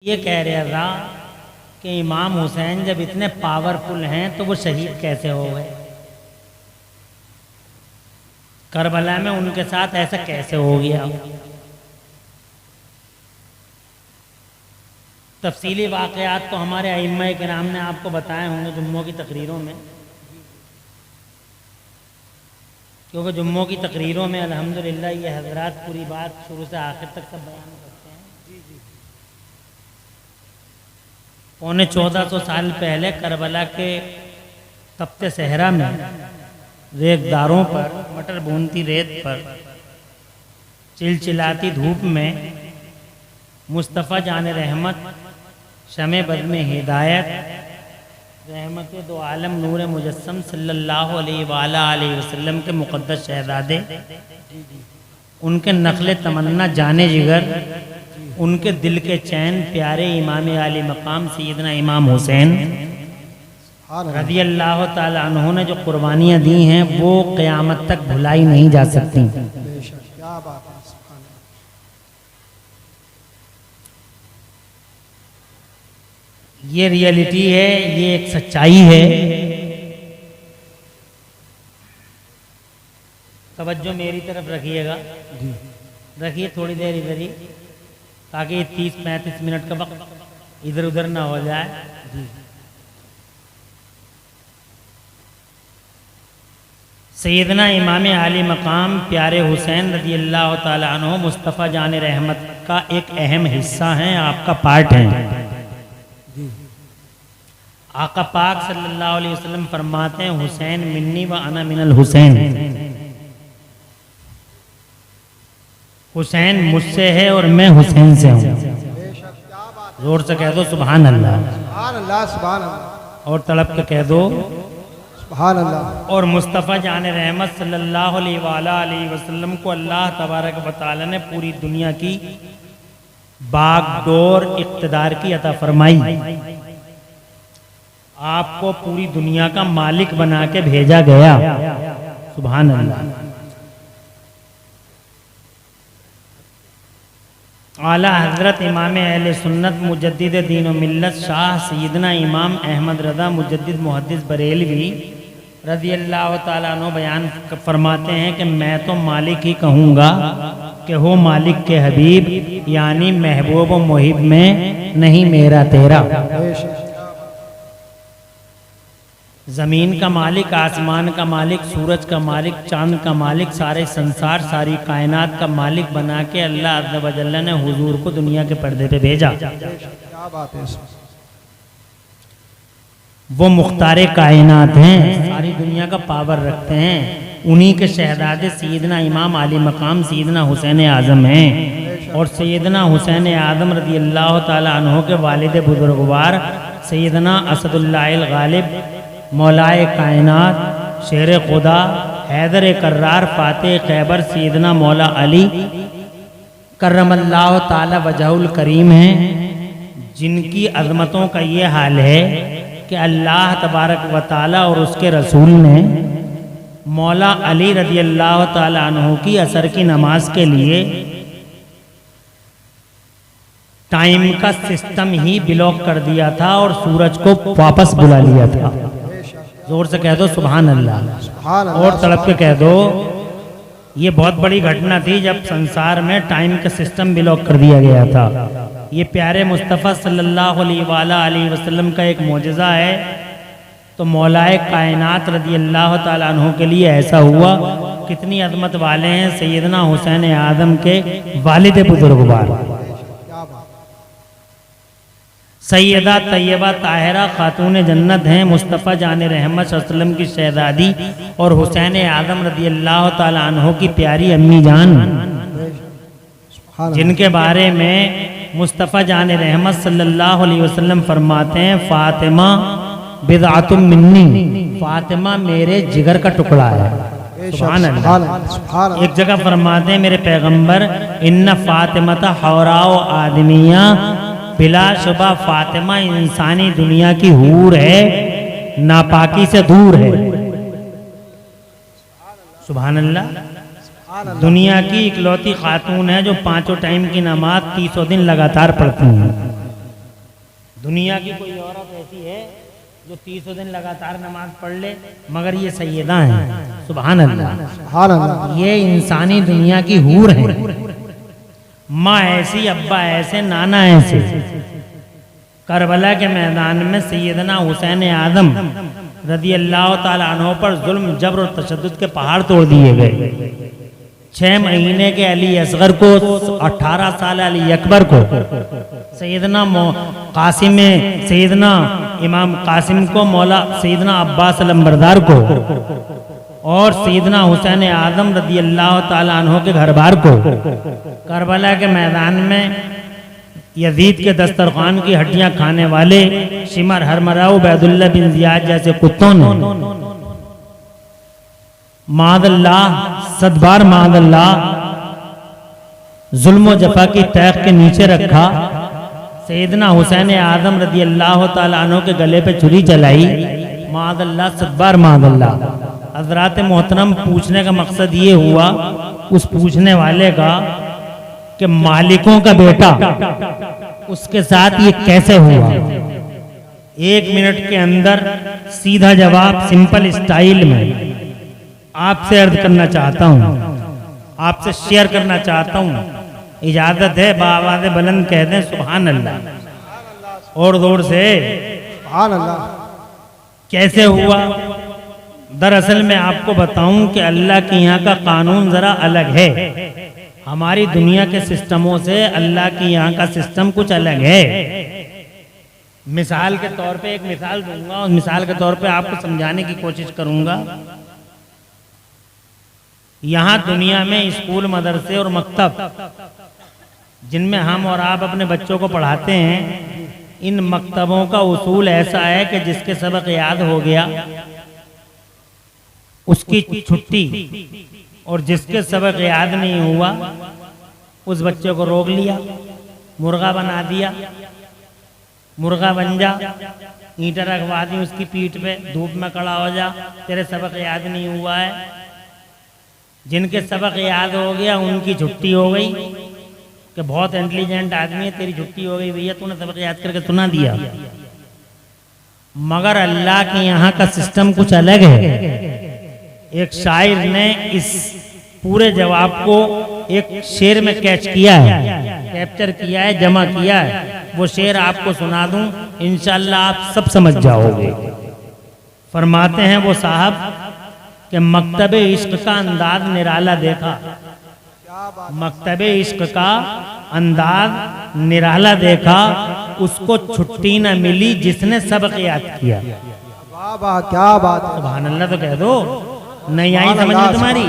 ये कह रहा था कि इमाम हुसैन जब इतने पावरफुल हैं तो वो शहीद कैसे हो गए, करबला में उनके साथ ऐसा कैसे हो गया। तफसीली वाक़यात तो हमारे अइम्मा किराम ने आपको बताए होंगे जुम्मों की तकरीरों में, क्योंकि जुम्मों की तकरीरों में अल्हम्दुलिल्लाह ये हजरात पूरी बात शुरू से आखिर तक सब बयान करते हैं। पौने 1400 साल पहले करबला के तप्ते सहरा में रेतदारों पर, मटर भूनती रेत पर, चिलचिलाती धूप में मुस्तफ़ा जान रहमत, शमे बद में हिदायत, रहमत दो आलम नूर मुजस्सम सल्लल्लाहु अलैहि वसल्लम के मुक़द्दस शहज़ादे, उनके नखले तमन्ना जाने जिगर, उनके दिल के चैन प्यारे इमाम आली मकाम सैयदना इमाम हुसैन रज़ी अल्लाह ताला अन्हु ने जो कुर्बानियाँ दी हैं वो क़यामत तक भुलाई नहीं जा सकती। क्या बात है। ये रियलिटी है, ये एक सच्चाई है। तवज्जो मेरी तरफ रखिएगा, रखिए थोड़ी देर इधर ही, ताकि 30-35 मिनट का वक्त इधर उधर ना हो जाए। सैयदना इमाम आली मकाम प्यारे हुसैन रज़ी अल्लाह ताला अन्हु मुस्तफ़ा जान रहमत का एक अहम हिस्सा हैं, आपका पार्ट हैं। आका पाक सल्लल्लाहु अलैहि वसल्लम फरमाते हैं हुसैन मिन्नी व अना मिनल हुसैन, हुसैन मुझसे है और मैं हुसैन से हूँ। जोर से कह दो सुभान अल्लाह, सुभान अल्लाह, सुभान अल्लाह, और तड़प के कह दो सुभान अल्लाह। और मुस्तफ़ा जान रहमत सल्लल्लाहु अलैहि वसल्लम को अल्लाह तबारक व तआला ने पूरी दुनिया की बागडोर इक़्तिदार की अता फरमाई। आपको पूरी दुनिया का मालिक बना के भेजा गया। सुभान अल्लाह। आला हजरत इमाम अहले सुन्नत मुजद्दिद दीन व मिल्लत शाह सैयदना इमाम अहमद रज़ा मुजद्दिद मुहद्दिस बरेलवी रज़ी अल्लाह ताला अन्हु बयान फरमाते हैं कि मैं तो मालिक ही कहूँगा कि हो मालिक के हबीब, यानी महबूब व मुहिब में नहीं मेरा तेरा। ज़मीन का मालिक, आसमान का मालिक, सूरज का मालिक, चांद का मालिक, सारे संसार सारी कायनात का मालिक बना के अल्लाह अज़्ज़ व जल्ल ने हुजूर को दुनिया के पर्दे पे भेजा। क्या बात है। वो मुख्तारे कायनात हैं, सारी दुनिया का पावर रखते हैं। उन्हीं के शहजादे सैयदना इमाम आली मकाम सैयदना हुसैन आज़म हैं। और सैयदना हुसैन आज़म रज़ी अल्लाह ताला अन्हु के वालिद बुजुर्गवार सैयदना असदुल्लाह गालिब, मौलाए कायनात, शेर खुदा, हैदर कर्रार, फातेह खैबर सैयदना मौला अली करमल्लाहु ताला वजहुल करीम हैं, जिनकी अज़मतों का ये हाल है कि अल्लाह तबारक व ताला और उसके रसूल ने मौला अली रज़ी अल्लाह ताला अन्हु की असर की नमाज के लिए टाइम का सिस्टम ही ब्लॉक कर दिया था और सूरज को वापस बुला लिया था। जोर से कह दो सुभान अल्लाह, सुभान अल्लाह, और तड़प के कह दो ये बहुत बड़ी घटना थी जब संसार में टाइम का सिस्टम ब्लॉक कर दिया गया था। ये प्यारे मुस्तफ़ा सल्लल्लाहु अलैहि वसल्लम का एक मोजज़ा है। तो मौलाए कायनात रज़ी अल्लाह ताला अन्हु के लिए ऐसा हुआ। कितनी अज़मत वाले हैं सैयदना हुसैन आज़म के वालिद बुजुर्गवार सैयदा तैयबा ताहिरा खातून जन्नत हैं, मुस्तफ़ा जान रहमत सल्लल्लाहु की शहज़ादी और हुसैन आज़म रज़ी अल्लाह ताला अन्हु की प्यारी अम्मी जान, जिनके बारे में मुस्तफ़ा जान रहमत सल्लल्लाहु अलैहि वसल्लम फरमाते हैं फ़ातिमा बिदअतुम मिन्नी, फ़ातिमा मेरे जिगर का टुकड़ा है। सुभान अल्लाह। एक जगह फरमाते हैं मेरे पैगंबर इन्ना फ़ातिमता हौराओ आदमिया, बिलाशुबा फ़ातिमा इंसानी दुनिया की हूर है, नापाकी से दूर है। सुभान अल्लाह। दुनिया की इकलौती खातून है जो 5 टाइम की नमाज 30 दिन लगातार पढ़ती हैं। दुनिया की कोई औरत ऐसी है जो 30 दिन लगातार नमाज पढ़ ले, मगर ये सैयदा हैं। सुभान अल्लाह। सुभान अल्लाह। ये इंसानी दुनिया की हूर है। माँ ऐसी, अब्बा ऐसे, नाना ऐसे। करबला के मैदान में सैयदना हुसैन आदम रदी अल्लाह ताला अन्हु पर जुल्म, जबर और तशद्दुद के पहाड़ तोड़ दिए गए। 6 महीने के अली असगर को, 18 साल अली अकबर को, सैयदना कासिम, सैयदना इमाम कासिम को, मौला सैयदना अब्बास अलंबरदार को और सैयदना हुसैन आदम रदी अल्लाह ताला अन्हु के घर बार को करबला के मैदान में यजीद के दस्तरखान की हड्डियां खाने वाले शिमर हरमरा उबैदुल्लाह बिन जियाद जैसे कुत्तों ने मादल्लाह, सदबार मादल्लाह, जुल्म जफा की तैख के नीचे रखा। सैयदना हुसैन आदम रदी अल्लाह ताला अन्हु के गले पे छुरी चलाई। मादल्लाह, सदबार मादल्लाह। हजरात मोहतरम, पूछने का मकसद ये हुआ उस पूछने वाले का कि मालिकों का बेटा उसके साथ ये कैसे हुआ। 1 मिनट के अंदर सीधा जवाब सिंपल स्टाइल में आपसे अर्ज करना चाहता हूँ, आपसे शेयर करना चाहता हूँ। इजाजत है बावाज़े बुलंद कह दें सुभान अल्लाह और जोर से सुभान अल्लाह। कैसे हुआ? दरअसल मैं आपको बताऊं कि अल्लाह के यहाँ का कानून जरा अलग है। हमारी दुनिया के सिस्टमों से अल्लाह के यहाँ का सिस्टम कुछ अलग है। मिसाल के तौर पे एक मिसाल दूंगा और मिसाल के तौर पे आपको समझाने की कोशिश करूंगा। यहाँ दुनिया में स्कूल, मदरसे और मकतब जिनमें हम और आप अपने बच्चों को पढ़ाते हैं, इन मकतबों का उसूल ऐसा है कि जिसके सबक याद हो गया उसकी छुट्टी, और जिसके सबक याद नहीं हुआ उस बच्चे को रोक लिया, मुर्गा बना दिया, मुर्गा बन जा, ईंटें रखवा दी उसकी पीठ पे, धूप में खड़ा हो जा, तेरे सबक याद नहीं हुआ है। जिनके सबक याद हो गया उनकी छुट्टी हो गई कि बहुत इंटेलिजेंट आदमी है, तेरी छुट्टी हो गई भैया, तूने सबक याद करके सुना दिया। मगर अल्लाह के यहाँ का सिस्टम कुछ अलग है। एक शायर ने इस पूरे जवाब को एक शेर में कैच किया है, कैप्चर किया है, जमा किया है। वो शेर आपको सुना दूं, इंशाअल्लाह आप सब समझ जाओगे। फरमाते हैं वो साहब कि मकतबे इश्क का अंदाज निराला देखा, मकतबे इश्क का अंदाज निराला देखा, उसको छुट्टी न मिली जिसने सबक याद किया। वाह वाह, क्या बात है। सुभान अल्लाह तो कह दो, नहीं आई समझ में तुम्हारी?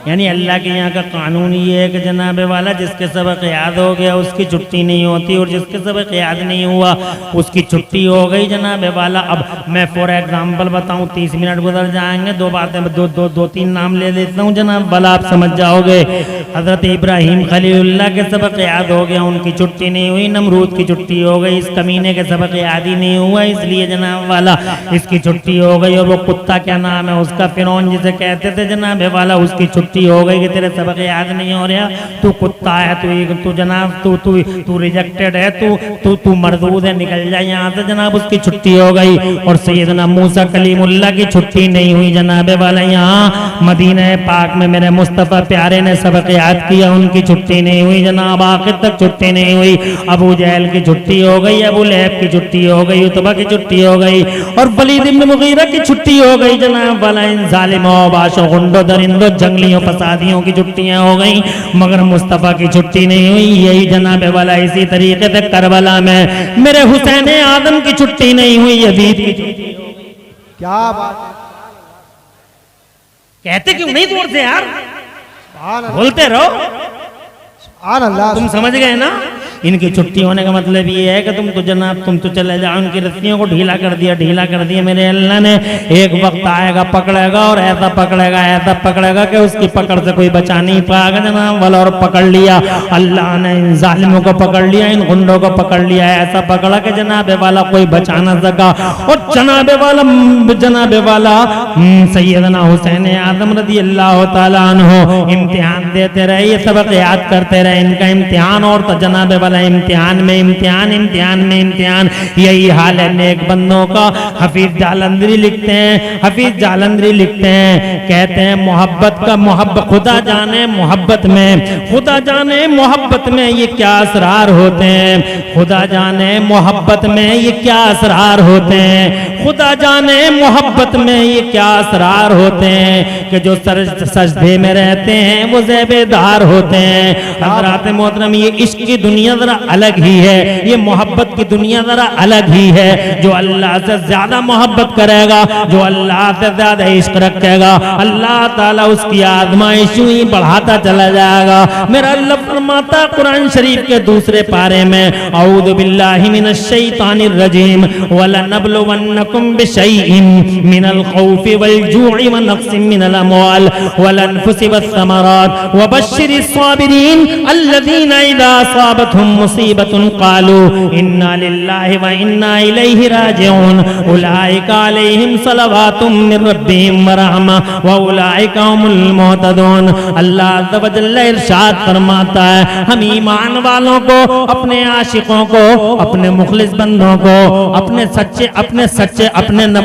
यानी अल्लाह के यहाँ का कानून ये है कि जनाब वाला जिसके सबक याद हो गया उसकी छुट्टी नहीं होती, और जिसके सबक याद नहीं हुआ उसकी छुट्टी हो गई जनाब वाला। अब मैं फॉर एग्जाम्पल बताऊं, 30 मिनट गुजर जाएंगे, दो बातें दो तीन नाम ले लेता हूँ जनाब वाला, आप समझ जाओगे। हजरत इब्राहिम खलीलुल्लाह के सबक याद हो गया, उनकी छुट्टी नहीं हुई। नमरूद की छुट्टी हो गई, इस कमीने के सबक याद ही नहीं हुआ, इसलिए जनाब वाला इसकी छुट्टी हो गई। और वो कुत्ता क्या नाम है उसका, फिरौन जिसे कहते थे जनाब वाला, उसकी छुट्टी हो गई कि तेरे सबक याद नहीं हो रहा, तू कुत्ता है, तू जनाब तू रिजेक्टेड है, तू मरदूद है, निकल जाए यहाँ से जनाब, उसकी छुट्टी हो गई। और सैयदना मूसा कलीमुल्लाह की छुट्टी नहीं हुई जनाब वाला, यहाँ मदीना पाक में मेरे मुस्तफ़ा प्यारे ने सबक याद किया, उनकी छुट्टी नहीं हुई जनाब, आखिर तक छुट्टी नहीं हुई। अबू जहल की छुट्टी हो गई, अबू लहब की छुट्टी हो गई, उतबा की छुट्टी हो गई, और वलीद इब्न मुगीरा की छुट्टी हो गई जनाब वाला। इन जालिमों, बाशों, गुंडों, दरिंदों, जंगलियों, फसादियों की छुट्टियां हो गई, मगर मुस्तफ़ा की छुट्टी नहीं हुई। यही जनाब वाला इसी तरीके से करबला में मेरे हुसैन आदम की छुट्टी नहीं हुई, यजीद की छुट्टी हो गई। क्या बात है। कहते क्यों नहीं जोर से यार, सुभान अल्लाह, बोलते रहो। सुभान अल्लाह। तुम समझ गए ना? इनकी छुट्टी होने का मतलब ये है कि तुम तो चले जाओ, उनकी रस्सियों को ढीला कर दिया मेरे अल्लाह ने। एक वक्त आएगा पकड़ेगा, और ऐसा पकड़ेगा कि उसकी पकड़ से कोई बचा नहीं पाएगा जनाब वाला। और पकड़ लिया अल्लाह ने, इन जालिमों को पकड़ लिया, इन गुंडों को पकड़ लिया, ऐसा पकड़ा कि जनाब वाला कोई बचा ना सका। और जनाब वाला सैयदना हुसैन आदम रज़ी अल्लाह ताला अन्हु इम्तिहान देते रहे, ये सबक याद करते रहे, इनका इम्तिहान और तो जनाब वाला वाला इम्तिहान में इम्तिहान, इम्तिहान में इम्तिहान। यही हाल है नेक बंदों का। हफीज जालंधरी लिखते हैं, हफीज जालंधरी लिखते हैं, कहते हैं मोहब्बत का मोहब्बत, खुदा जाने मोहब्बत में, खुदा जाने मोहब्बत में ये क्या असरार होते हैं, खुदा जाने मोहब्बत में ये क्या असरार होते हैं, खुदा जाने मोहब्बत में ये क्या असरार होते हैं कि जो सजदे में रहते हैं वो ज़ेबेदार होते हैं। हज़रात मोहतरम, ये इश्क की दुनिया जरा अलग ही है, ये मोहब्बत की दुनिया जरा अलग ही है। जो अल्लाह से ज्यादा मोहब्बत करेगा, जो अल्लाह से ज्यादा इश्क रखेगा, अल्लाह ताला उसकी आज़माइश ही बढ़ाता चला जाएगा। मेरा अल्लाह फरमाता कुरान शरीफ के दूसरे पारे में, औज़ु बिल्लाहि मिनश शैतानिर रजीम, वलनब्लुवन्नकुम बिशैइन मिनल खौफि वल जू'i व नक्सिम मिनल अमवाल वल अनफुसि वस्समरात वबश्शिरिस साबिरीन अल्लज़ीना इज़ा असाबतहुम मुसीबतुन क़ालू इन्ना लिल्लाहि व इन्ना इलैहि राजिऊन उलाइका अलैहिम सलवातुम मिर रब्बिहिम व रहमा व उलाइका हुमुल मुहतदून। अल्लाह अज़्ज़ व जल्ल इरशाद फरमाता है, हम ईमान वालों को, अपने आशिकों को, अपने मुखलिस बंदों को,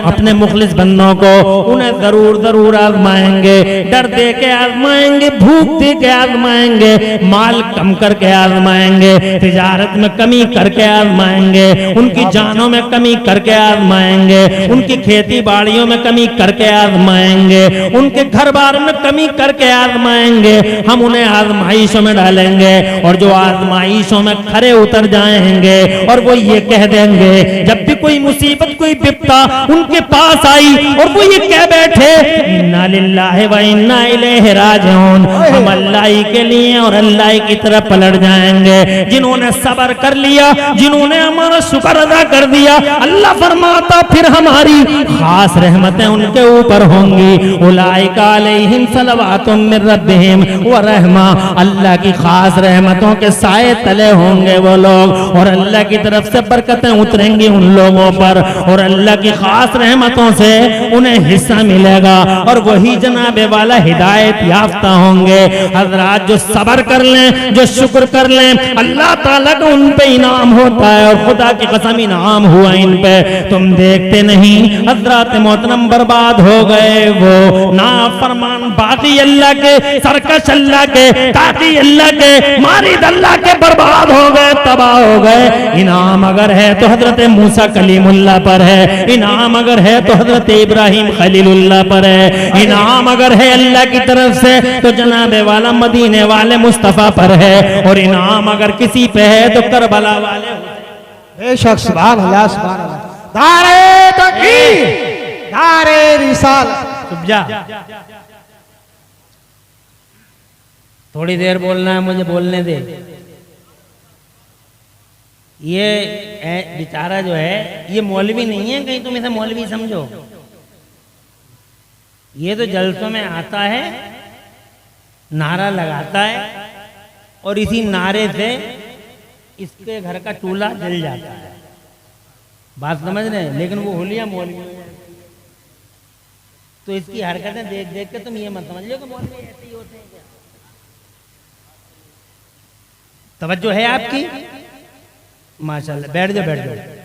अपने मुखलिस बंदों को उन्हें जरूर जरूर आजमाएंगे। डर दे के आजमाएंगे, भूख दे के आजमाएंगे, माल कम करके आजमाएंगे, तिजारत में कमी करके आजमाएंगे, उनकी जानों में कमी करके आजमाएंगे, उनकी खेती बाड़ियों में कमी करके आजमाएंगे, उनके घर बार में कमी करके आजमाएंगे। हम उन्हें आजमाइशों में डालेंगे और जो आजमाइशों में खरे उतर जाएंगे और वो ये कह देंगे, जब भी कोई मुसीबत, कोई विपदा उनके पास आई और वो ये कह बैठे, इन्ना लिल्लाहि व इन्ना इलैहि राजिऊन, हम अल्लाह ही के लिए और अल्लाह की तरफ पलट जाएंगे। जिन्होंने सब्र कर लिया, जिन्होंने हमारा शुक्र अदा कर दिया, अल्लाह फरमाता फिर हमारी खास रहमतें उनके ऊपर होंगी। उलाइका अलैहिम सलवातुम मिर रब्बिहिम व रहमा, अल्लाह की खास रहमतों के साए तले होंगे वो लोग और अल्लाह की तरफ से बरकतें उतरेंगी उन लोगों पर और अल्लाह की खास रहमतों से उन्हें हिस्सा मिलेगा और वही जनाबे वाला हिदायत याफ्ता होंगे। हजरात, जो सब्र कर लें, जो शुक्र कर लें, अल्लाह ताला का उन पे इनाम होता है और खुदा की कसम इनाम हुआ इन पे। तुम देखते नहीं हजरात मोहतरम, बर्बाद हो गए वो नाफरमान बागी अल्लाह के, सरकश अल्लाह के, काती अल्लाह के, मारिद अल्लाह के, बर्बाद हो गए, तबाह हो गए। इनाम अगर है तो हजरत मूसा कलीमुल्लाह पर है, इनाम अगर है तो हजरत इब्राहिम खलीलुल्लाह पर है, इनाम अगर है अल्लाह की तरफ से तो जनाबे वाला मदीने वाले मुस्तफा पर है और इनाम अगर किसी पे है तो करबला वाले। बेशक, सुभान अल्लाह, सुभान अल्लाह। नारे तकबीर, नारे रिसालत। चुप जा, थोड़ी देर बोलना है, मुझे बोलने दे। ये बेचारा जो है ये मौलवी नहीं है, कहीं तुम इसे मौलवी समझो। ये तो जलसों में आता है, नारा लगाता है और इसी नारे से इसके घर का चूल्हा जल जाता है। बात समझ रहे हैं? लेकिन वो होलिया मौलवी है। तो इसकी हरकतें देख देख के तुम ये मत समझ लो कि मौलवी ऐसे ही होते हैं क्या। तवज्जो है आपकी? माशाल्लाह, बैठ जाओ, बैठ जाओ।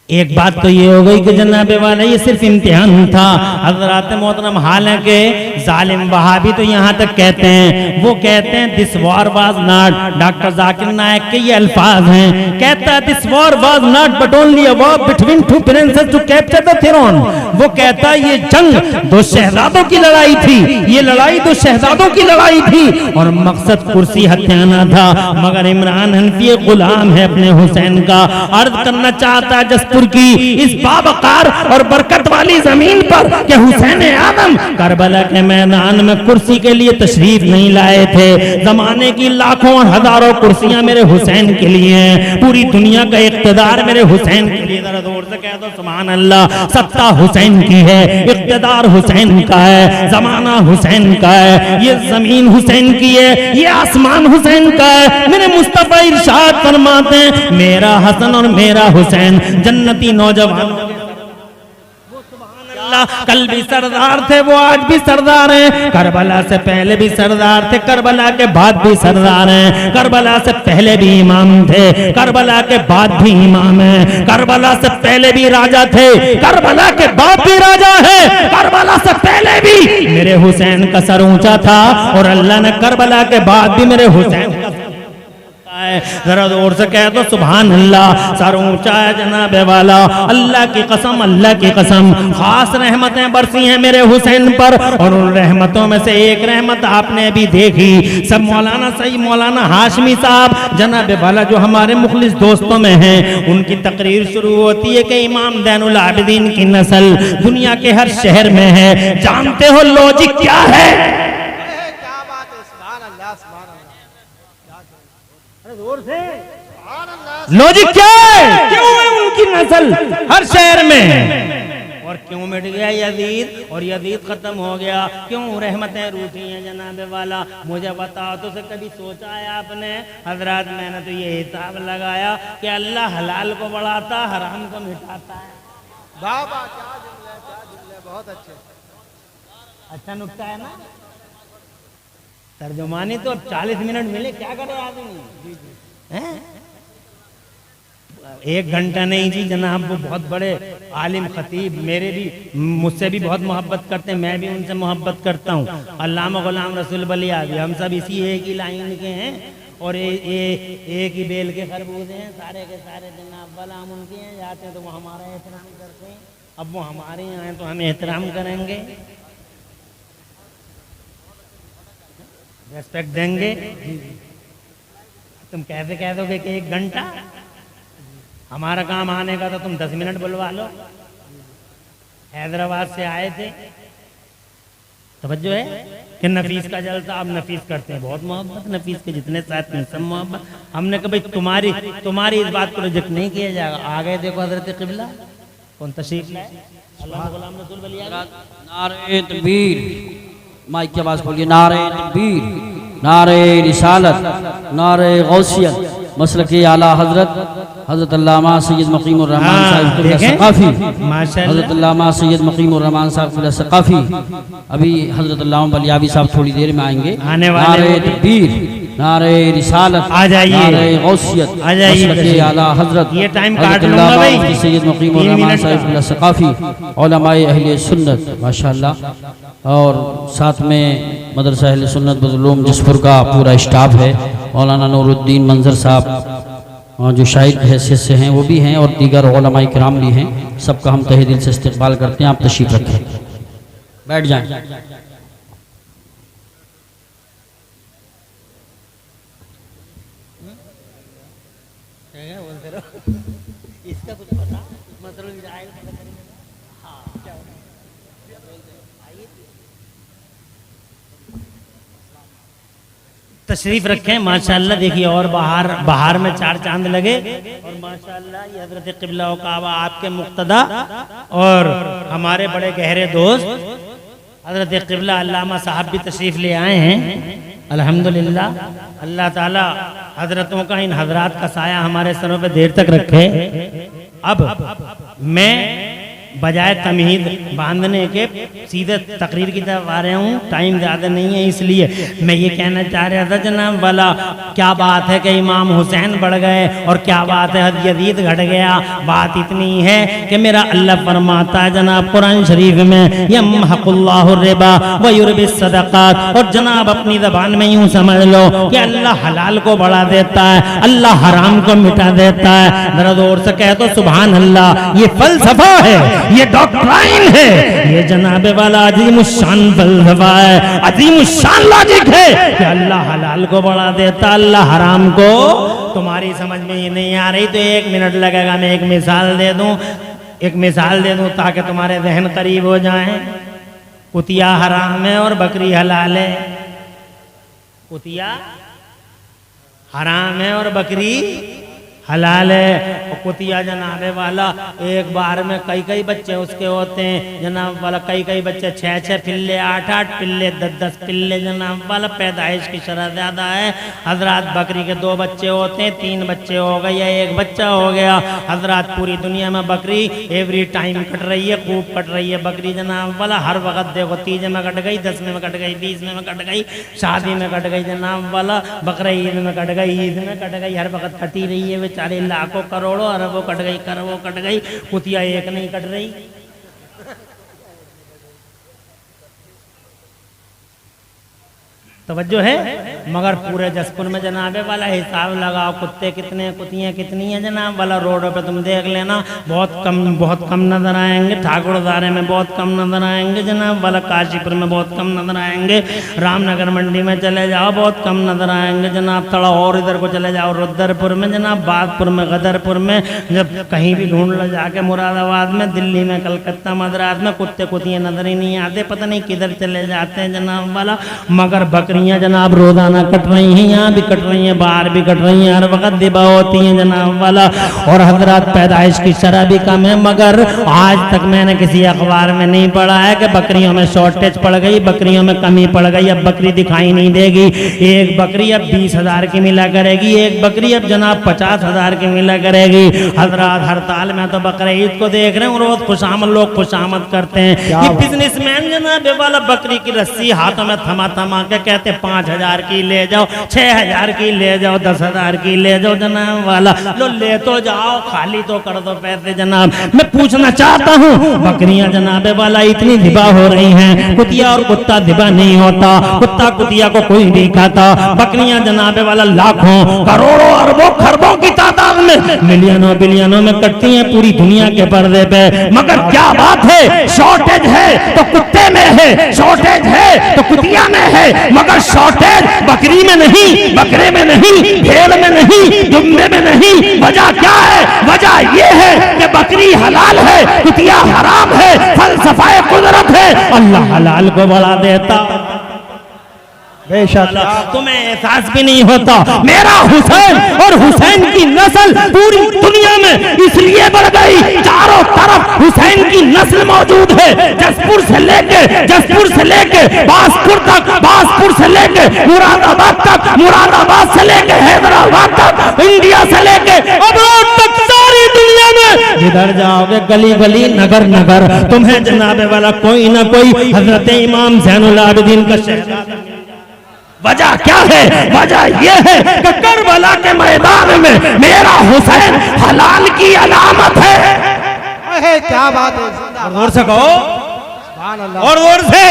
एक बात तो ये हो गई कि जनाबे वाला ये सिर्फ इम्तिहान था। हज़रात मोहतरम, हालांकि जालिम वहाबी तो यहाँ तक कहते हैं, वो कहते हैं this war was not, doctor Zakir Naik के ये अल्फाज हैं, कहता है this war was not but only a war between two princes to capture the throne. वो कहता है ये जंग दो शहजादों की लड़ाई थी, ये लड़ाई दो शहजादों की लड़ाई थी और मकसद कुर्सी हत्याना था। मगर इमरान हनफी गुलाम है अपने हुसैन का। अर्ज करना चाहता है जसपुर की इस बावकार और बरकत वाली जमीन पर कि हुसैन आदम करबला के मैदान में कुर्सी के लिए तशरीफ नहीं लाए थे। जमाने की लाखों और हजारों कुर्सियां मेरे हुसैन के लिए हैं, पूरी दुनिया का इख्तिदार मेरे हुसैन के लिए। जरा जोर से कह दो सुभान अल्लाह। सत्ता हुसैन की है, इख्तिदार हुसैन का है, जमाना हुसैन का है, ये जमीन हुसैन की है, ये आसमान हुसैन का है। मेरे मुस्तफा इरशाद फरमाते हैं मेरा हसन और मेरा हुसैन जन्नती नौजवानों वाला कल भी सरदार थे, वो आज भी सरदार हैं। करबला से पहले भी सरदार थे, करबला के बाद भी सरदार हैं। करबला से पहले भी इमाम थे, करबला के बाद भी इमाम हैं। करबला से पहले भी राजा थे, करबला के बाद भी राजा है। करबला से पहले भी मेरे हुसैन का सर ऊंचा था और अल्लाह ने करबला के बाद भी मेरे हुसैन का जरा जोर से कह दो सुभान अल्लाह। सर ऊंचा है जनाबे वाला, अल्लाह की कसम, अल्लाह की कसम, खास रहमतें बरसी हैं मेरे हुसैन पर। और उन रहमतों में से एक रहमत आपने भी देखी, सब मौलाना सही मौलाना हाशमी साहब जनाबे वाला जो हमारे मुखलिस दोस्तों में हैं, उनकी तकरीर शुरू होती है कि इमाम ज़ैनुल आबिदीन की नस्ल दुनिया के हर शहर में है। जानते हो लॉजिक क्या है? क्या बात है, सुभान अल्लाह, सुभान अल्लाह। लॉजिक क्या है? क्यों है उनकी नस्ल हर शहर में? और क्यों मिट गया यजीद और यजीद खत्म हो गया? क्यों रहमतें रूठी हैं जनाबे वाला? मुझे बताओ तो, कभी सोचा है आपने? हजरत मैंने तो ये हिसाब लगाया कि अल्लाह हलाल को बढ़ाता, हराम को मिटाता है। वाह वाह, क्या जुमले, क्या जुमले, बहुत अच्छे। अच्छा नुक्ता है ना? तर्जुमानी तो अब 40 मिनट मिले, क्या करे आदमी? हैं? 1 घंटा नहीं जी जनाब, वो बहुत बड़े आलिम खतीब, मेरे भी मुझसे भी बहुत मोहब्बत करते हैं, मैं भी उनसे मोहब्बत करता हूँ। अल्लामा गुलाम रसूल बलिया भी, हम सब इसी एक ही लाइन के हैं और एक ही बेल के खरबूजे हैं, सारे के सारे जनाब वाला हम उनके हैं जाते हैं तो वो हमारा एहतराम करते हैं। अब वो हमारे यहाँ हैं तो हम एहतराम करेंगे, रेस्पेक्ट देंगे। तुम कैसे कह दोगे कि 1 घंटा? हमारा काम आने का तो तुम 10 मिनट बुलवा लो। हैदराबाद से आए थे, तवज्जो है कि नफीस का जलसा, आप नफीस करते हैं बहुत मोहब्बत, नफीस के जितने साथ में सब मोहब्बत। हमने कहा भाई तुम्हारी इस बात को रिजेक्ट नहीं किया जाएगा। आ गए देखो हजरत क़िबला कौन तशरीफ लाए, अल्लाह गुलाम रसूल बलिया। नारे तकबीर, माइक की आवाज खोलिए। नारे तकबीर, नारे रिसालत, नारे गौसियत, मसलक आला हजरत अल्लामा सैयद मकीमुर रहमान साहिब सकाफी, हजरत अल्लामा सैयद मकीमुर रहमान साहिब सकाफी। अभी हजरत अल्लामा बलियावी साहब थोड़ी देर में आएंगे। आने वाले नारे तकबीर, नारे रिसालत, आ जाइए, नारे गौसियत, आ जाइए, मसलक आला हजरत ये टाइम काट लूंगा भाई, सैयद मकीमुर रहमान साहिब सकाफी, उलमाए अहले सुन्नत माशाअल्लाह, और साथ में मदरसा अहले सुन्नत बज़लूम जिसपुर का पूरा स्टाफ है। मौलाना नूरुद्दीन मंजर साहब जो शाहिद हैसियत से हैं वो भी हैं, और दीगर उलमाए किराम भी हैं। सबका हम तहे दिल से इस्तकबाल करते हैं। आप तशरीफ रखें, बैठ जाएं। इसका कुछ पता मतलब तशरीफ रखें माशाअल्लाह। देखिए और बाहर में 4 चांद लगे और माशाअल्लाह ये हजरत क़िबला व काबा आपके मुक्तदा और हमारे बड़े गहरे दोस्त हजरत क़िबला अल्लामा साहब भी तशरीफ ले आए हैं। अल्हम्दुलिल्लाह, अल्लाह ताला हजरतों का, इन हजरात का साया हमारे सरों पे देर तक रखे। अब मैं बजाय तमहीद बांधने के सीधे तकरीर की तरफ आ रहा हूँ, टाइम ज़्यादा नहीं है, इसलिए मैं ये कहना चाह रहा था जनाब वाला, क्या बात है कि इमाम हुसैन बढ़ गए और क्या बात है यजीद घट गया। बात इतनी है कि मेरा अल्लाह फरमाता है जनाब कुरान शरीफ में, यमहकुल्लाहु रिबा व युरबिस सदक़ात, और जनाब अपनी ज़बान में यूँ समझ लो कि अल्लाह हलाल को बढ़ा देता है, अल्लाह हराम को मिटा देता है। जरा जोर से कह दो सुभान अल्लाह। ये फलसफा है, ये डॉक्ट्राइन है, ये जनाबे वाला अजीमुश्शान फलसफा है, अजीमुश्शान लॉजिक है कि अल्लाह हलाल को बढ़ा देता, अल्लाह हराम को। तुम्हारी समझ में ये नहीं आ रही तो 1 मिनट लगेगा, मैं एक मिसाल दे दूं ताकि तुम्हारे जहन करीब हो जाएं। कुतिया हराम है और बकरी हलाल है। कुतिया हराम है और बकरी हलाल है। और कुतिया जनाबे वाला एक बार में कई कई बच्चे उसके होते हैं जनाब वाला, कई कई बच्चे 6-6 पिल्ले, 8-8 पिल्ले, 10-10 पिल्ले जनाब वाला। पैदाइश की शरह ज़्यादा है हजरात। बकरी के 2 बच्चे होते हैं, 3 बच्चे हो गए या 1 बच्चा हो गया हजरात। पूरी दुनिया में बकरी एवरी टाइम कट रही है, खूब कट रही है बकरी जनाब वाला। हर वक्त देखो, 30 में कट गई, 10 में कट गई, 20 में कट गई, शादी में कट गई जनाब वाला, बकरा ईद में कट गई, ईद में कट गई, हर वक्त कटी रही है बेचारे। लाखों करोड़ों अरबों कट गई, करोड़ों कट गई, कुतिया एक नहीं कट रही। तवज्जो है। मगर पूरे जसपुर में जनाबे वाला हिसाब लगाओ, कुत्ते कितने, कुतियाँ कितनी हैं जनाब वाला। रोडों पे तुम देख लेना, बहुत कम नजर आएंगे। ठाकुरदारे में बहुत कम नजर आएंगे जनाब वाला। काशीपुर में बहुत कम नजर आएंगे। रामनगर मंडी में चले जाओ, बहुत कम नजर आएंगे जनाब। थोड़ा और इधर को चले जाओ, रुद्रपुर में जनाब, बागपुर में, गदरपुर में, जब कहीं भी ढूंढ लो जाके, मुरादाबाद में, दिल्ली में, कलकत्ता, मद्रास में कुत्ते कुतियाँ नजर ही नहीं आते। पता नहीं किधर चले जाते हैं जनाब वाला। मगर बकरियां जनाब रोजाना कट रही हैं, यहाँ भी कट रही हैं, बाहर भी कट रही हैं, हर वक्त दिबा होती हैं जनाब वाला। और हजरात पैदाइश की शरह भी कम है। मगर आज तक मैंने किसी अखबार में नहीं पढ़ा है कि बकरियों में शॉर्टेज पड़ गई, बकरियों में कमी पड़ गई, अब बकरी दिखाई नहीं देगी। एक बकरी अब 20,000 की मिला करेगी, एक बकरी अब जनाब 50,000 की मिला करेगी हजरात। हड़ताल में तो बकरे ईद को देख रहे हैं, रोज खुशामद लोग खुशामद करते हैं। ये बिजनेसमैन जनाब वाला बकरी की रस्सी हाथों में थमा थमा के कहते 5,000 की ले जाओ, 6,000 की ले जाओ, 10,000 की ले जाओ जनाब वाला। लो ले तो जाओ, खाली तो कर दो पैसे जनाब। मैं पूछना चाहता हूँ, बकरियां जनाबे वाला इतनी दिबा हो रही हैं, कुतिया और कुत्ता दिबा नहीं होता, कुत्ता कुतिया को कोई नहीं खाता। बकरियां जनाबे वाला लाखों, करोड़ों, अरबों, खरबों की तादाद में, मिलियनों बिलियनों में कटती हैं पूरी दुनिया के पर्दे पे। मगर क्या बात है, शॉर्टेज है तो कुत्ते में है, शॉर्टेज है तो कुतिया में है, मगर शॉर्टेज बकरी में नहीं, बकरे में नहीं, भेड़ में नहीं, दुम्बे में नहीं। वजह क्या है? वजह यह है कि बकरी हलाल है, कुतिया हराम है, फलसफाए कुदरत है। अल्लाह हलाल को बढ़ा देता, बेशक तुम्हें एहसास भी नहीं होता। मेरा हुसैन और हुसैन की नस्ल पूरी दुनिया में इसलिए बढ़ गई, चारों तरफ हुसैन की नस्ल मौजूद है। जसपुर से लेके बासपुर तक, बासपुर से लेके मुरादाबाद तक, मुरादाबाद से लेके हैदराबाद तक, इंडिया से लेके अब्रोड तक, सारी दुनिया में जिधर जाओगे गली गली, नगर नगर, तुम्हें जनाबे वाला कोई ना कोई हजरत इमाम ज़ैनुल आबिदीन का शहजादा। वजह क्या है? वजह यह है कि करबला के मैदान में मेरा हुसैन हलाल की अलामत है। क्या बात है, और से कहो, सुभान अल्लाह। और से,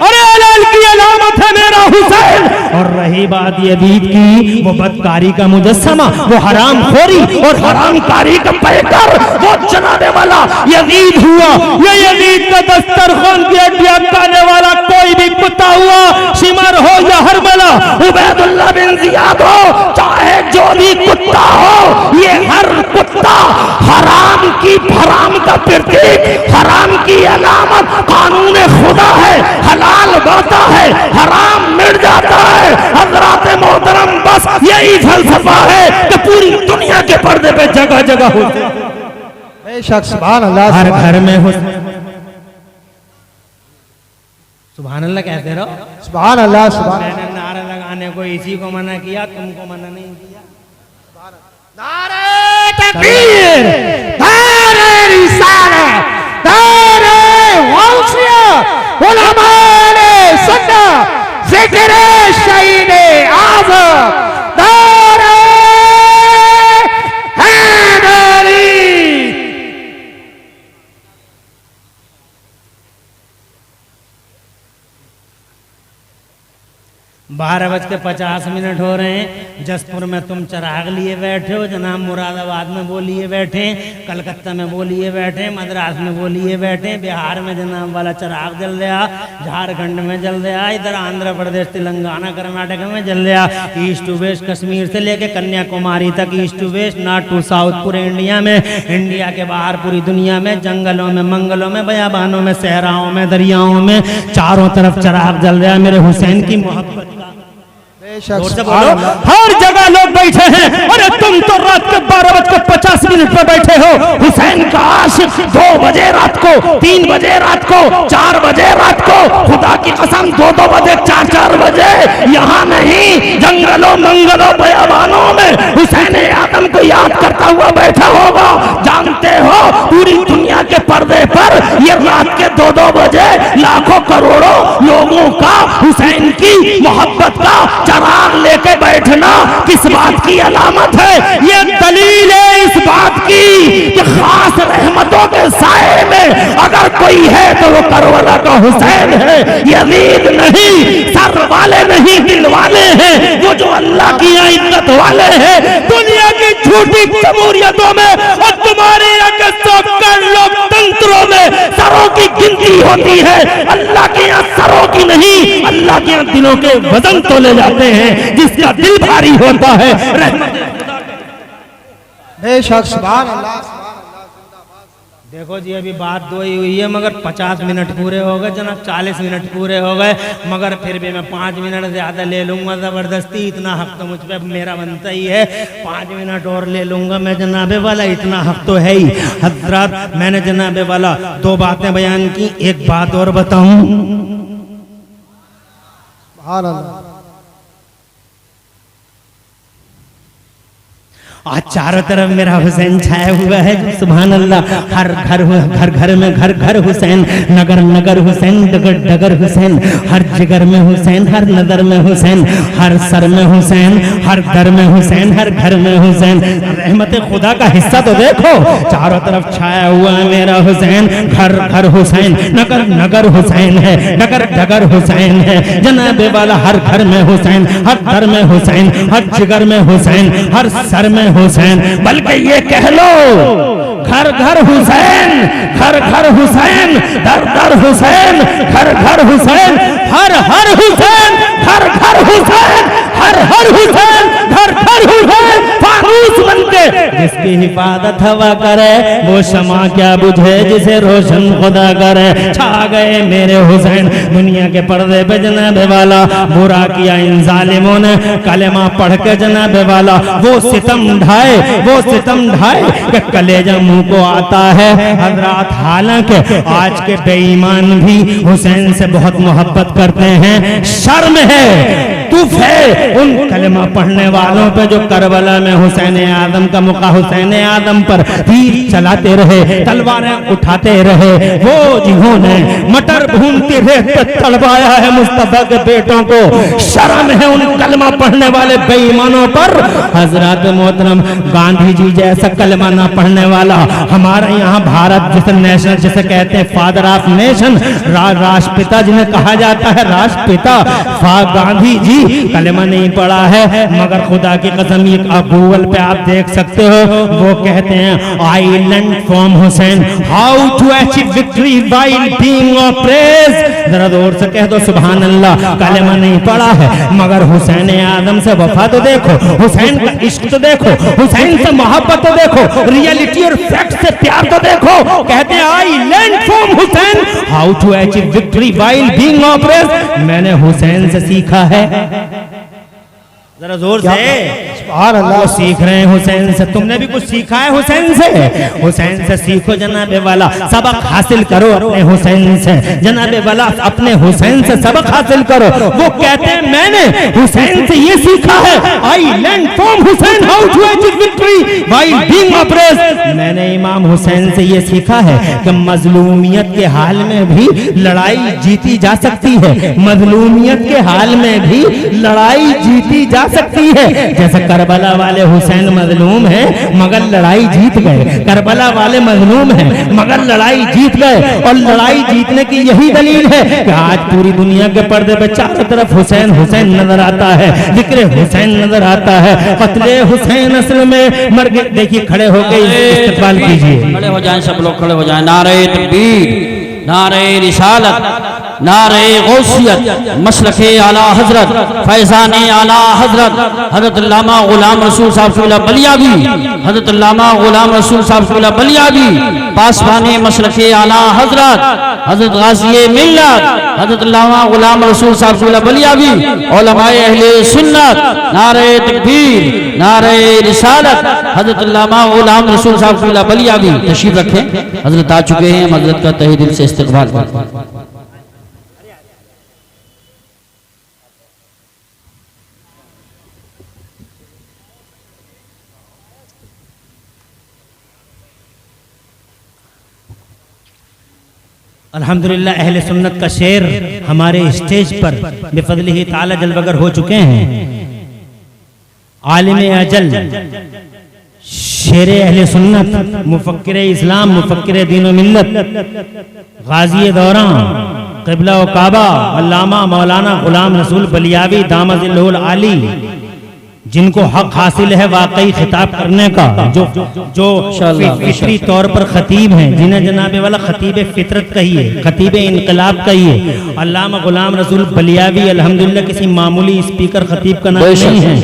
अरे हलाल की अलामत है मेरा हुसैन। और रही बात यजीद की, वो बदकारी का मुजस्समा, वो हराम खोरी और हराम कारी का पैकर, वो जनाने वाला यजीद हुआ। ये यजीद का दस्तरखान की हड्डियां खाने वाला कोई भी कुत्ता हुआ, शिमर हो या हरमला, उबैदुल्लाह बिन जियाद हो, चाहे जो भी कुत्ता हो, ये हर कुत्ता हराम की, हराम का प्रतीक, हराम की अलामत, कानून खुदा है। हलाल बढ़ता है, हराम मिट जाता है। हजरात मोहतरम, बस यही फलसफा है कि पूरी दुनिया के पर्दे पे जगह जगह होते हैं। बेशक सुभान अल्लाह, हर घर में हो। सुभान अल्लाह कहते रहो, सुभान अल्लाह, सुभान मैंने नारा लगाने को इसी को मना किया, तुमको मना नहीं किया। नारे तकबीर, नारे रिसालत, नारे गौसियत, उलमाए सुन्नत, ज़िक्र शहीद आज़म, नारे हैदरी। 12:50 हो रहे हैं। जसपुर में तुम चिराग लिए बैठे हो जनाब, मुरादाबाद में वो लिए बैठे, कलकत्ता में वो लिए बैठे, मद्रास में वो लिए बैठे, बिहार में जनाब वाला चिराग जल रहा, झारखंड में जल रहा, इधर आंध्र प्रदेश, तेलंगाना, कर्नाटक में जल रहा। ईस्ट टू वेस्ट, कश्मीर से लेके कन्याकुमारी तक, east to west, north to south, पूरे इंडिया में, इंडिया के बाहर पूरी दुनिया में, जंगलों में, मंगलों में, बयाबानों में, सहराओं में, दरियाओं में, चारों तरफ चिराग जल रहा। मेरे हुसैन की मोहब्बत का बेशक जोर से बोलो। हर जगह लोग बैठे हैं। अरे तुम तो रात के 12:50 पे बैठे हो। हुसैन का आशिक 2 बजे रात को, 3 बजे रात को, 4 बजे रात को, खुदा की कसम 2-2 बजे, 4-4 बजे, यहाँ नहीं, जंगलों मंगलों बयाबानों में हुसैन आदम को याद करता हुआ बैठा होगा। जानते हो पूरी दुनिया के पर्दे पर ये रात के 2-2 बजे लाखों करोड़ों लोगों का हुसैन की मोहब्बत का चराग लेके बैठना किस बात की अलामत है? ये दलील है इस बात की कि खास रहमतों के साए में अगर कोई है तो वो करबला का हुसैन है। यजीद नहीं, सर वाले नहीं, दिल वाले हैं। वो जो अल्लाह की इज्जत वाले हैं। दुनिया की झूठी जमहूरियतों में और तुम्हारे यहाँ के सौकर लोकतंत्रों में सरों की गिनती होती है। अल्लाह के यहाँ सरों की नहीं, अल्लाह के यहाँ दिलों के वजन तोले जाते हैं। जिसका दिल भारी होता है रहमत बेशक सुभान अल्लाह देखो जी अभी बात 2 ही हुई है मगर 50 मिनट पूरे हो गए जनाब, 40 मिनट पूरे हो गए मगर फिर भी मैं 5 मिनट ज्यादा ले लूंगा जबरदस्ती। इतना हक तो मुझ पे मेरा बनता ही है, 5 मिनट और ले लूंगा मैं जनाबे वाला, इतना हक तो है ही। हजरत मैंने जनाबे वाला 2 बातें बयान की, एक बात और बताऊं। सुभान अल्लाह। आज चारों तरफ मेरा हुसैन छाया हुआ है। सुभान अल्लाह। हर घर में घर हुसैन, नगर नगर हुसैन, डगर डगर हुसैन, हर जिगर में हुसैन, हर नजर में हुसैन, हर सर में हुसैन, हर दर में हुसैन, हर घर में हुसैन। रहमत खुदा का हिस्सा तो देखो, चारों तरफ छाया हुआ है मेरा हुसैन। घर हुसैन, नगर नगर हुसैन है, डगर डगर हुसैन है। जनाबे वाला हर घर में हुसैन, हर दर में हुसैन, हर जिगर में हुसैन, हर सर में हुसैन। बल्कि ये कह लो घर हुसैन, घर हुसैन, दर हुसैन, घर हुसैन, हर हुसैन, घर हुसैन, हर हुसैन, घर हुसैन। फानूस बनके जिसकी हिफाजत हवा करे वो शमा क्या बुझे जिसे रोशन खुदा करे। छा गए मेरे हुसैन दुनिया के पर्दे पे जनाबे वाला। बुरा किया इन जालिमों ने कलेमा पढ़ के जनाबे वाला। वो सितम ढाए कि कलेजा मुंह को आता है। हजरात हालांकि आज के बेईमान भी हुसैन से बहुत मोहब्बत करते हैं। शर्म है, तुफ है उन कलेमा पढ़ने वालों पे जो करबला में हुसैन आदम का मुका हुसैन आदम पर तीर चलाते रहे, तलवारें उठाते रहे। वो जिन्होंने मटर भूनती रेत पे तड़पाया है मुस्तफा के बेटों को। शर्म है उन कलमा पढ़ने वाले बेईमानों पर। हजरत मोहतरम गांधी जी जैसा कलमा ना पढ़ने वाला हमारे यहाँ भारत जिसे नेशनल जिसे कहते हैं फादर ऑफ नेशन, राष्ट्रपिता जिन्हें कहा जाता है राष्ट्रपिता, गांधी जी कलमा नहीं पढ़ा है मगर खुदा की कसम ये आप गूगल पे आप देख सकते हो। वो कहते हैं I learn from Hussain how to achieve victory while being oppressed. जरा जोर से कह दो सुभान अल्लाह। कलमा नहीं पढ़ा है मगर हुसैन आदम से वफा तो देखो, हुसैन का इश्क तो देखो, हुसैन से मोहब्बत तो देखो, रियलिटी और फैक्ट से प्यार तो देखो। कहते हैं I learn from Hussain how to achieve victory while being oppressed. मैंने हुसैन से सीखा है। जरा जोर से सुभान अल्लाह। सीख रहे हैं हुसैन से। तुमने भी कुछ सीखा है हुसैन से? हुसैन से सीखो जनाबे वाला, सबक हासिल करो अपने हुसैन से। जनाबे वाला अपने हुसैन से सबक हासिल करो। वो कहते हैं मैंने हुसैन से ये सीखा है I learn from Hussain how to achieve victory while being oppressed. मैंने इमाम हुसैन से ये सीखा है कि मजलूमियत के हाल में भी लड़ाई जीती जा सकती है। मजलूमियत के हाल में भी लड़ाई जीती जा सकती है। जैसे करबला वाले हुसैन मजलूम है मगर लड़ाई जीत गए, करबला वाले मजलूम है मगर लड़ाई जीत गए। और लड़ाई जीतने की यही दलील है कि आज पूरी दुनिया के पर्दे पे चारों तरफ हुसैन हुसैन नजर आता है, जिक्र हुसैन नजर आता है। कत्ले हुसैन असल में मर गए। देखिए खड़े होकर इस्तेकबाल कीजिए, खड़े हो जाएं सब लोग, खड़े हो जाएं। नारे तकबीर, नारे रिसालत, नारे गौसियत मसलके आला हजरत फैजान आला हजरत हजरत अल्लामा गुलाम रसूल साहब क़िबला बलियावी, हजरत अल्लामा गुलाम रसूल साहब क़िबला बलियावी, पासबाने मसलके आला हजरत हजरत गाज़ी मिल्लत हजरत अल्लामा गुलाम रसूल साहब क़िबला बलियावी, उलमाए अहले सुन्नत, नारे तकबीर, नारे रिसालत, हजरत अल्लामा गुलाम रसूल साहब क़िबला बलियावी तशरीफ रखें। हजरत आ चुके हैं, हजरत का तहे दिल से इस्तकबाल करें। अल्हम्दुलिल्लाह अहले सुन्नत का शेर हमारे स्टेज पर बिफज़लिही ताला जलवगर हो चुके हैं। आलिम अजल, शेर अहले सुन्नत, मुफक्किर इस्लाम, मुफक्किर दीन व मिल्लत, गाज़ी दौरान, क़िबला व काबा, अल्लामा मौलाना गुलाम रसूल बलियावी दामजिल्लुल आली, जिनको हक हासिल है वाकई खिताब करने का, जो फितरी तौर पर खतीब हैं, जिन्हें जनाबे वाला खतीब फितरत कहिए, खतीब इनकलाब कहिए। अल्लामा गुलाम रसूल बलियावी अल्हम्दुलिल्लाह किसी मामूली स्पीकर खतीब का नाम नहीं है,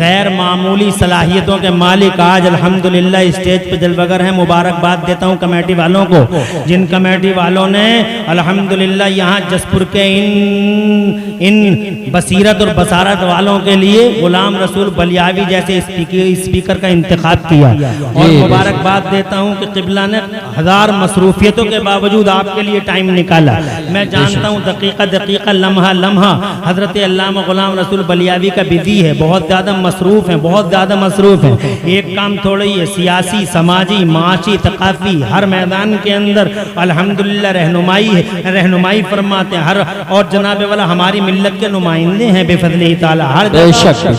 गैर मामूली सलाहियतों के मालिक आज अल्हम्दुलिल्लाह स्टेज पे जलवगर हैं। मुबारकबाद देता हूँ कमेटी वालों को, जिन कमेटी वालों ने अल्हम्दुलिल्लाह यहाँ जसपुर के इन बसीरत और बसारत वालों के लिए गुलाम रसूल बलियावी जैसे स्पीकर का इंतखाब किया। और मुबारकबाद देता हूँ कि क़िबला ने हजार मसरूफियतों के बावजूद आपके लिए टाइम निकाला। मैं जानता हूँ दकीका दकीका, लम्हा लम्हा हजरत अल्लामा गुलाम रसूल बलियावी का बिजी है, बहुत ज़्यादा मसरूफ़ हैं, बहुत ज़्यादा मसरूफ़ हैं। एक काम थोड़ा ही है, सियासी, समाजी, माशी, तकाफ़ी हर मैदान के अंदर अल्हम्दुलिल्लाह रहनुमाई फरमाते हैं। हर और जनाबे वाला हमारी मिल्लत के नुमाइंदे हैं बेफज़लिही ताला, हर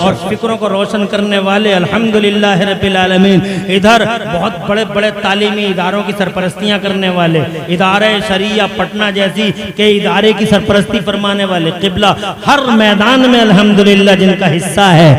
और फिक्रों को रोशन करने वाले अल्हम्दुलिल्लाह रब्बिल आलमीन। इधर बहुत बड़े बड़े तालीमी इदारों की सरपरस्तियाँ करने वाले, इदारे शरिया पटना जैसी के इदारे की सरपरस्ती फरमाने वाले, क़िबला हर मैदान में अल्हम्दुलिल्लाह जिनका हिस्सा है,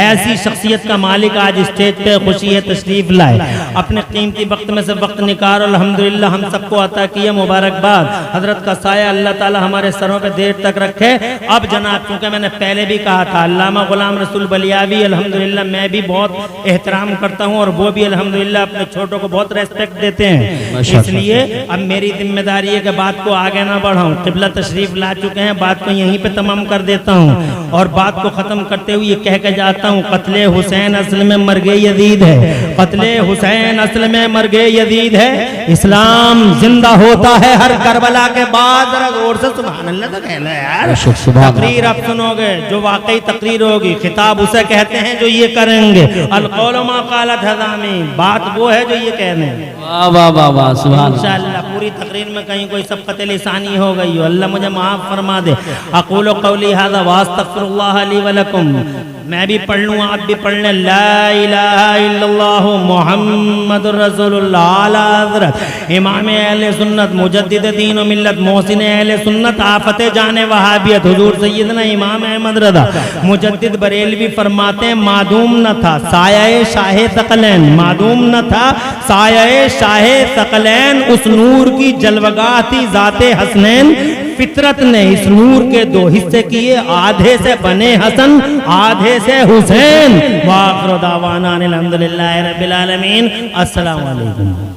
ऐसी शख्सियत का मालिक आज स्टेज पे खुशी है तशरीफ लाए, अपने कीमती वक्त में से वक्त निकाल अल्हम्दुलिल्लाह हम सबको अता किया। मुबारकबाद, हजरत का साया अल्लाह ताला हमारे सरों पे देर तक रखे। अब जनाब, चूंकि मैंने पहले भी कहा था अल्लामा गुलाम रसूल बलियावी अल्हम्दुलिल्लाह मैं भी बहुत एहतराम करता हूँ और वो भी अल्हम्दुलिल्लाह अपने छोटों को बहुत रेस्पेक्ट देते हैं। इसलिए अब मेरी जिम्मेदारी है कि बात को आगे ना बढ़ाऊं। क़िबला तशरीफ ला चुके हैं, बात को यहीं पे तमाम कर देता हूँ और बात को ख़त्म करते हुए ये कह के जाता हूँ, क़त्ले हुसैन असल में मर्गे यजीद है, क़त्ले हुसैन असल में मर्गे यजीद है। इस्लाम जिंदा होता है हर करबला के बाद। जरा जोर से सुभान अल्लाह तो कहना यार। तकरीर आप सुनोगे जो वाकई तकरीर होगी, खिताब उसे कहते हैं जो ये करेंगे। अल-क़ौलु मा क़ालत हज़ामी, बात वो है जो ये कहने। वाह वाह वाह वाह, सुभान इंशाअल्लाह पूरी तकरीर में कहीं कोई सबक़त लिसानी हो गई हो, अल्लाह मुझे माफ़ फरमा दे। अक़ूलु क़ौली हाज़ा व अस्तग़फ़िरुल्लाह ली व लकुम। मैं भी पढ़ लूँ, आप भी पढ़ लें। ला इलाहा इल्लल्लाहु मुहम्मदुर रसूलुल्लाह आला हज़रत इमाम अहले सुन्नत मुजद्दिद दीन व मिल्लत मोहसिन अहले सुन्नत आफत जाने वहाबियत हुजूर सैयदना इमाम अहमद रज़ा मुजद्दिद बरेलवी फरमाते हैं, मादूम न था साये शाहे सकलैन, मादूम न था साये शाहे सकलैन, उस नूर की जलवगाह थी ज़ाते हसनैन। फितरत ने इस नूर के दो हिस्से किए, आधे से बने हसन, आधे से हुसैन। वाखिर दावाना अनिल हम्दुलिल्लाहि रब्बिल आलमीन। अस्सलामु अलैकुम।